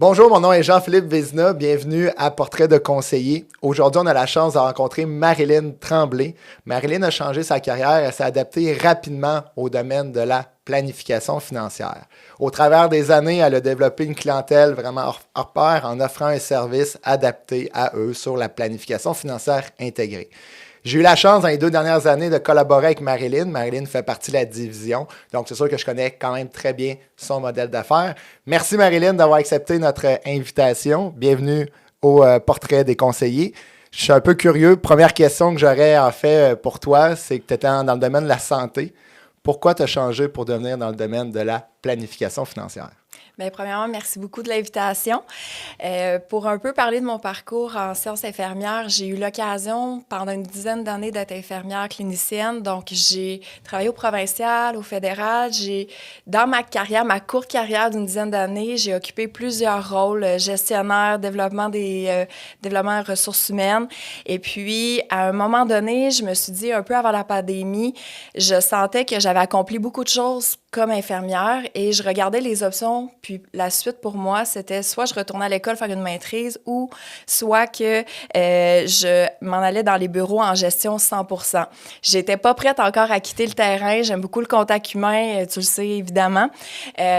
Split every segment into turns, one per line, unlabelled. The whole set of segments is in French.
Bonjour, mon nom est Jean-Philippe Vézina. Bienvenue à Portrait de conseiller. Aujourd'hui, on a la chance de rencontrer Marilyn Tremblay. Marilyn a changé sa carrière. Elle s'est adaptée rapidement au domaine de la planification financière. Au travers des années, elle a développé une clientèle vraiment hors pair en offrant un service adapté à eux sur la planification financière intégrée. J'ai eu la chance dans les 2 dernières années de collaborer avec Marilyn. Marilyn fait partie de la division, donc c'est sûr que je connais quand même très bien son modèle d'affaires. Merci Marilyn d'avoir accepté notre invitation. Bienvenue au Portrait des conseillers. Je suis un peu curieux. Première question que j'aurais en fait pour toi, c'est que tu étais dans le domaine de la santé. Pourquoi tu as changé pour devenir dans le domaine de la planification financière?
Bien, premièrement, merci beaucoup de l'invitation. Pour un peu parler de mon parcours en sciences infirmières, j'ai eu l'occasion pendant une dizaine d'années d'être infirmière clinicienne. Donc, j'ai travaillé au provincial, au fédéral. Dans ma carrière, ma courte carrière d'une dizaine d'années, j'ai occupé plusieurs rôles, gestionnaire, développement ressources humaines. Et puis, à un moment donné, je me suis dit, un peu avant la pandémie, je sentais que j'avais accompli beaucoup de choses comme infirmière et je regardais les options. Puis la suite pour moi, c'était soit je retournais à l'école faire une maîtrise ou soit que je m'en allais dans les bureaux en gestion 100%. J'étais pas prête encore à quitter le terrain. J'aime beaucoup le contact humain, tu le sais évidemment.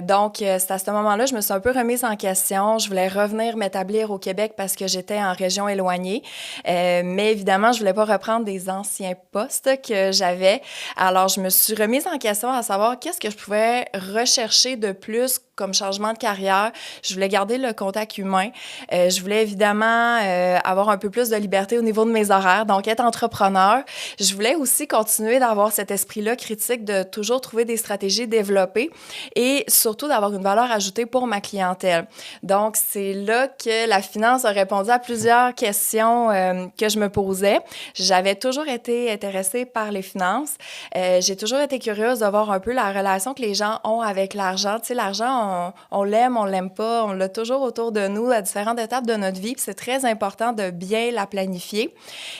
Donc, c'est à ce moment-là, je me suis un peu remise en question. Je voulais revenir m'établir au Québec parce que j'étais en région éloignée. Mais évidemment, je voulais pas reprendre des anciens postes que j'avais. Alors, je me suis remise en question à savoir qu'est-ce que je pouvais rechercher de plus comme changement de carrière. Je voulais garder le contact humain. Je voulais évidemment avoir un peu plus de liberté au niveau de mes horaires, donc être entrepreneur. Je voulais aussi continuer d'avoir cet esprit-là critique, de toujours trouver des stratégies développées et surtout d'avoir une valeur ajoutée pour ma clientèle. Donc, c'est là que la finance a répondu à plusieurs questions que je me posais. J'avais toujours été intéressée par les finances. J'ai toujours été curieuse de voir un peu la relation que les gens ont avec l'argent. Tu sais, l'argent, on l'aime, on l'aime pas, on l'a toujours autour de nous à différentes étapes de notre vie. Puis c'est très important de bien la planifier.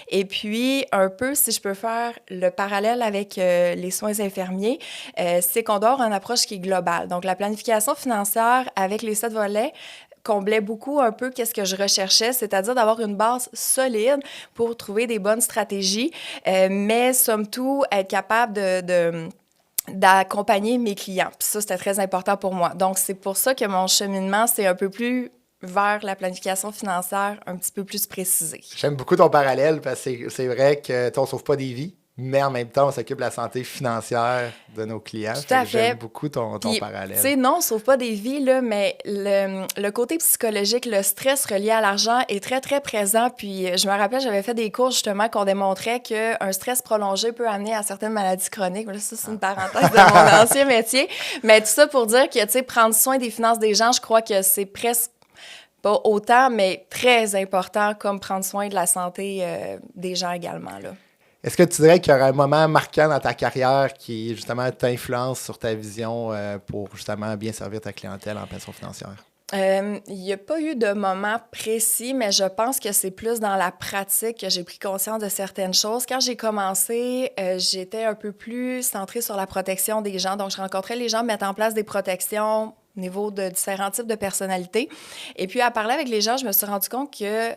Et puis, un peu, si je peux faire le parallèle avec les soins infirmiers, c'est qu'on doit avoir une approche qui est globale. Donc, la planification financière avec les 7 volets comblait beaucoup un peu qu'est-ce que je recherchais, c'est-à-dire d'avoir une base solide pour trouver des bonnes stratégies, mais somme toute, être capable d'accompagner mes clients. Puis ça, c'était très important pour moi. Donc, c'est pour ça que mon cheminement, c'est un peu plus vers la planification financière un petit peu plus précisée.
J'aime beaucoup ton parallèle parce que c'est vrai que on ne sauve pas des vies, mais en même temps, on s'occupe de la santé financière de nos clients.
Tout à fait.
J'aime beaucoup ton parallèle.
Tu sais, non, on ne sauve pas des vies, là, mais le côté psychologique, le stress relié à l'argent est très, très présent. Puis je me rappelle, j'avais fait des cours justement qu'on démontrait qu'un stress prolongé peut amener à certaines maladies chroniques. Là, ça, c'est une parenthèse de mon ancien métier. Mais tout ça pour dire que, tu sais, prendre soin des finances des gens, je crois que c'est presque pas autant, mais très important comme prendre soin de la santé des gens également, là.
Est-ce que tu dirais qu'il y aura un moment marquant dans ta carrière qui, justement, t'influence sur ta vision pour, justement, bien servir ta clientèle en pension financière?
Il n'y a pas eu de moment précis, mais je pense que c'est plus dans la pratique que j'ai pris conscience de certaines choses. Quand j'ai commencé, j'étais un peu plus centrée sur la protection des gens. Donc, je rencontrais les gens mettre en place des protections au niveau de différents types de personnalités. Et puis, à parler avec les gens, je me suis rendu compte que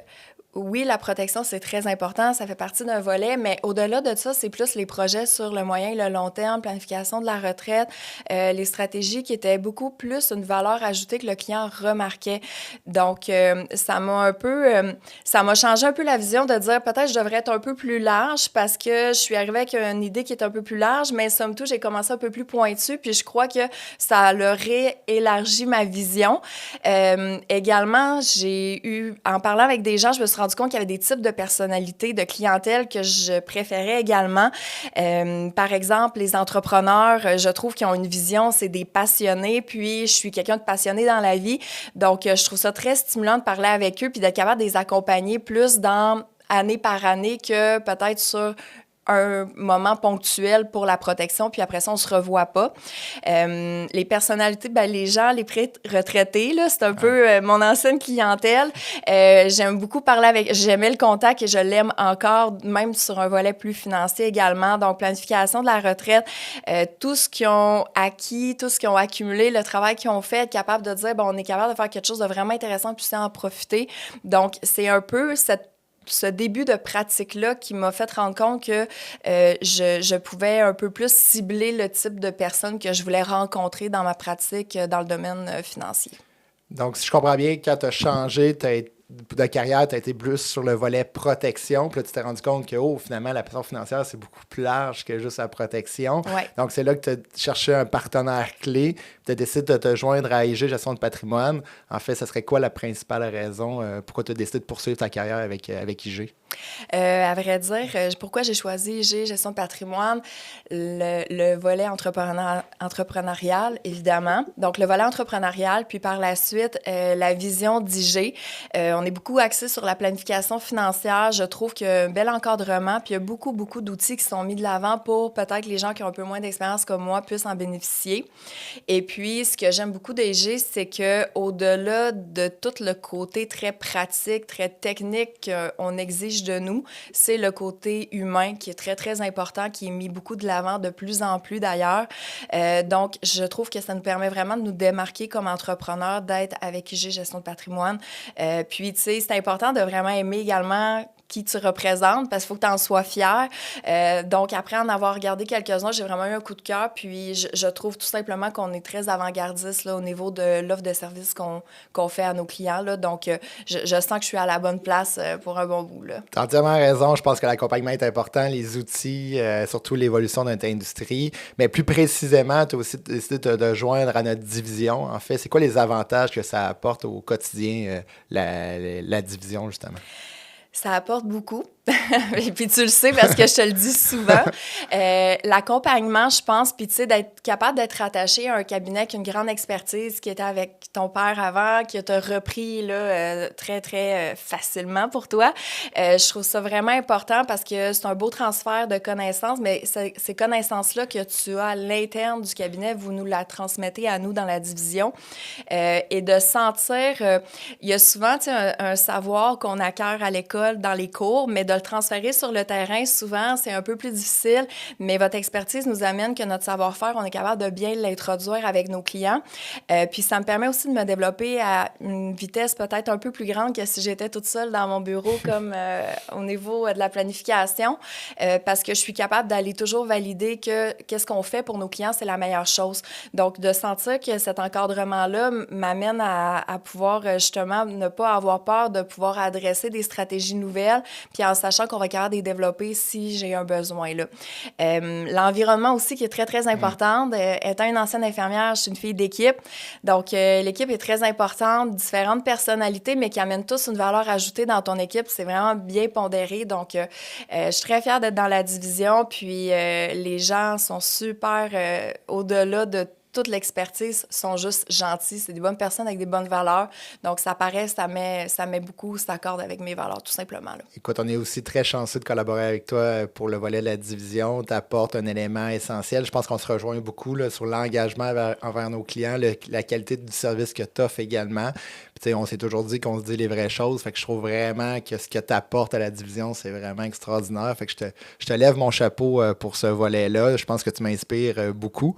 oui, la protection, c'est très important, ça fait partie d'un volet, mais au-delà de ça, c'est plus les projets sur le moyen et le long terme, planification de la retraite, les stratégies qui étaient beaucoup plus une valeur ajoutée que le client remarquait. Donc, ça m'a changé un peu la vision de dire peut-être je devrais être un peu plus large parce que je suis arrivée avec une idée qui est un peu plus large, mais somme toute, j'ai commencé un peu plus pointu, puis je crois que ça leur élargi ma vision. Également, en parlant avec des gens, je me suis rendu compte qu'il y avait des types de personnalités, de clientèle que je préférais également. Par exemple, les entrepreneurs, je trouve qu'ils ont une vision, c'est des passionnés, puis je suis quelqu'un de passionné dans la vie. Donc, je trouve ça très stimulant de parler avec eux puis d'être capable de les accompagner plus dans année par année que peut-être sur un moment ponctuel pour la protection, puis après ça, on se revoit pas. Les personnalités, les gens, les pré-retraités, là, c'est un peu mon ancienne clientèle. J'aime beaucoup parler avec... J'aimais le contact et je l'aime encore, même sur un volet plus financier également. Donc, planification de la retraite, tout ce qu'ils ont acquis, tout ce qu'ils ont accumulé, le travail qu'ils ont fait, être capable de dire, on est capable de faire quelque chose de vraiment intéressant, puis en profiter. Donc, c'est un peu ce début de pratique-là qui m'a fait rendre compte que je pouvais un peu plus cibler le type de personnes que je voulais rencontrer dans ma pratique dans le domaine financier.
Donc, si je comprends bien, quand tu as changé de carrière, tu as été plus sur le volet protection. Puis là, tu t'es rendu compte que, finalement, la pression financière, c'est beaucoup plus large que juste la protection.
Ouais.
Donc, c'est là que tu as cherché un partenaire clé. Tu as décidé de te joindre à IG Gestion de patrimoine. En fait, ce serait quoi la principale raison pourquoi tu as décidé de poursuivre ta carrière avec IG?
À vrai dire, pourquoi j'ai choisi IG Gestion de patrimoine? Le volet entrepreneurial, évidemment. Donc, le volet entrepreneurial, puis par la suite, la vision d'IG. On est beaucoup axé sur la planification financière. Je trouve qu'il y a un bel encadrement, puis il y a beaucoup, beaucoup d'outils qui sont mis de l'avant pour peut-être les gens qui ont un peu moins d'expérience comme moi puissent en bénéficier. Et puis, ce que j'aime beaucoup d'IG, c'est qu'au-delà de tout le côté très pratique, très technique qu'on exige de nous, c'est le côté humain qui est très, très important, qui est mis beaucoup de l'avant de plus en plus d'ailleurs. Donc, je trouve que ça nous permet vraiment de nous démarquer comme entrepreneurs, d'être avec IG Gestion de patrimoine. Puis, tu sais, c'est important de vraiment aimer également qui tu représentes, parce qu'il faut que tu en sois fier. Donc, après en avoir regardé quelques-uns, j'ai vraiment eu un coup de cœur, puis je trouve tout simplement qu'on est très avant-gardiste là, au niveau de l'offre de service qu'on fait à nos clients. Là. Donc, je sens que je suis à la bonne place pour un bon bout.
Tu as entièrement raison. Je pense que l'accompagnement est important, les outils, surtout l'évolution de notre industrie. Mais plus précisément, tu as aussi décidé de joindre à notre division. En fait, c'est quoi les avantages que ça apporte au quotidien, la division, justement?
Ça apporte beaucoup. Et puis tu le sais parce que je te le dis souvent. L'accompagnement, je pense, puis tu sais, d'être capable d'être attaché à un cabinet qui a une grande expertise, qui était avec ton père avant, qui t'a repris là, très, très facilement pour toi. Je trouve ça vraiment important parce que c'est un beau transfert de connaissances, mais ces connaissances-là que tu as à l'interne du cabinet, vous nous la transmettez à nous dans la division. Et de sentir, il y a souvent un savoir qu'on acquiert à l'école, dans les cours, mais de le transférer sur le terrain, souvent, c'est un peu plus difficile, mais votre expertise nous amène que notre savoir-faire, on est capable de bien l'introduire avec nos clients. Puis ça me permet aussi de me développer à une vitesse peut-être un peu plus grande que si j'étais toute seule dans mon bureau, comme au niveau de la planification, parce que je suis capable d'aller toujours valider que qu'est-ce qu'on fait pour nos clients, c'est la meilleure chose. Donc, de sentir que cet encadrement-là m'amène à pouvoir justement ne pas avoir peur de pouvoir adresser des stratégies nouvelles, puis en sachant qu'on va être capable de les développer si j'ai un besoin. Là. L'environnement aussi qui est très, très important. Étant une ancienne infirmière, je suis une fille d'équipe. Donc, l'équipe est très importante, différentes personnalités, mais qui amènent tous une valeur ajoutée dans ton équipe. C'est vraiment bien pondéré. Donc, je suis très fière d'être dans la division. Puis, les gens sont super au-delà de toute l'expertise, sont juste gentils. C'est des bonnes personnes avec des bonnes valeurs. Donc, ça paraît, ça met beaucoup, ça s'accorde avec mes valeurs, tout simplement. Là.
Écoute, on est aussi très chanceux de collaborer avec toi pour le volet de la division. Tu apportes un élément essentiel. Je pense qu'on se rejoint beaucoup là, sur l'engagement envers nos clients, la qualité du service que tu offres également. Puis, on s'est toujours dit qu'on se dit les vraies choses. Fait que je trouve vraiment que ce que tu apportes à la division, c'est vraiment extraordinaire. Fait que je te lève mon chapeau pour ce volet-là. Je pense que tu m'inspires beaucoup.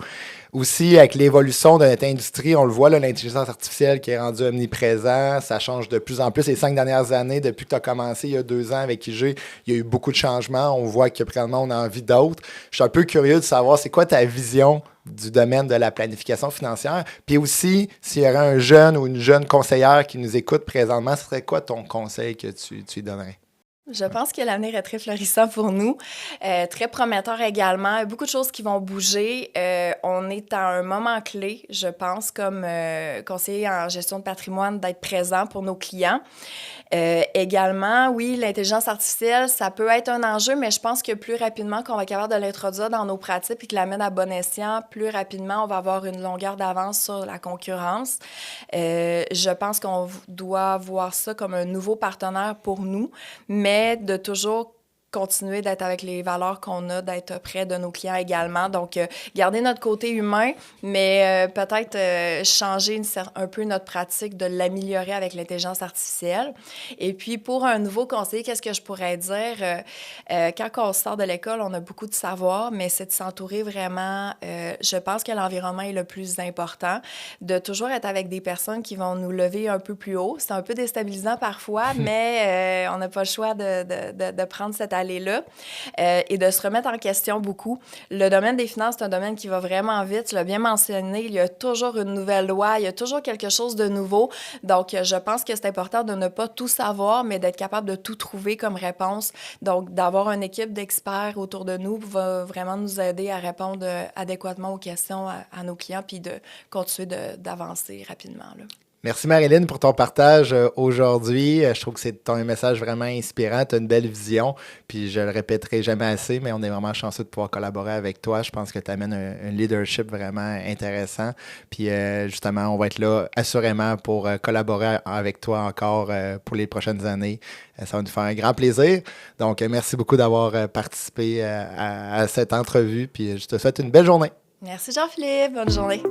Aussi, avec l'évolution de notre industrie, on le voit, là, l'intelligence artificielle qui est rendue omniprésente, ça change de plus en plus. Les 5 dernières années, depuis que tu as commencé il y a 2 ans avec IG, il y a eu beaucoup de changements. On voit que présentement, on a envie d'autres. Je suis un peu curieux de savoir, c'est quoi ta vision du domaine de la planification financière? Puis aussi, s'il y aurait un jeune ou une jeune conseillère qui nous écoute présentement, ce serait quoi ton conseil que tu lui donnerais?
Je pense que l'avenir est très florissant pour nous, très prometteur également. Beaucoup de choses qui vont bouger. On est à un moment clé, je pense, comme conseiller en gestion de patrimoine, d'être présent pour nos clients. Également, oui, l'intelligence artificielle, ça peut être un enjeu, mais je pense que plus rapidement qu'on va être capable de l'introduire dans nos pratiques et que la mettre à bon escient, plus rapidement on va avoir une longueur d'avance sur la concurrence. Je pense qu'on doit voir ça comme un nouveau partenaire pour nous, mais de toujours continuer d'être avec les valeurs qu'on a, d'être près de nos clients également. Donc, garder notre côté humain, mais peut-être changer un peu notre pratique, de l'améliorer avec l'intelligence artificielle. Et puis, pour un nouveau conseiller, qu'est-ce que je pourrais dire? Quand on sort de l'école, on a beaucoup de savoir, mais c'est de s'entourer vraiment. Je pense que l'environnement est le plus important, de toujours être avec des personnes qui vont nous lever un peu plus haut. C'est un peu déstabilisant parfois, mais on n'a pas le choix de prendre cette allée-là et de se remettre en question beaucoup. Le domaine des finances, c'est un domaine qui va vraiment vite. Tu l'as bien mentionné, il y a toujours une nouvelle loi, il y a toujours quelque chose de nouveau. Donc, je pense que c'est important de ne pas tout savoir, mais d'être capable de tout trouver comme réponse. Donc, d'avoir une équipe d'experts autour de nous va vraiment nous aider à répondre adéquatement aux questions à nos clients puis de continuer d'avancer rapidement, là.
Merci Marilyn pour ton partage aujourd'hui. Je trouve que c'est un message vraiment inspirant. Tu as une belle vision. Puis je le répéterai jamais assez, mais on est vraiment chanceux de pouvoir collaborer avec toi. Je pense que tu amènes un leadership vraiment intéressant. Puis justement, on va être là assurément pour collaborer avec toi encore pour les prochaines années. Ça va nous faire un grand plaisir. Donc, merci beaucoup d'avoir participé à cette entrevue. Puis je te souhaite une belle journée.
Merci Jean-Philippe. Bonne journée.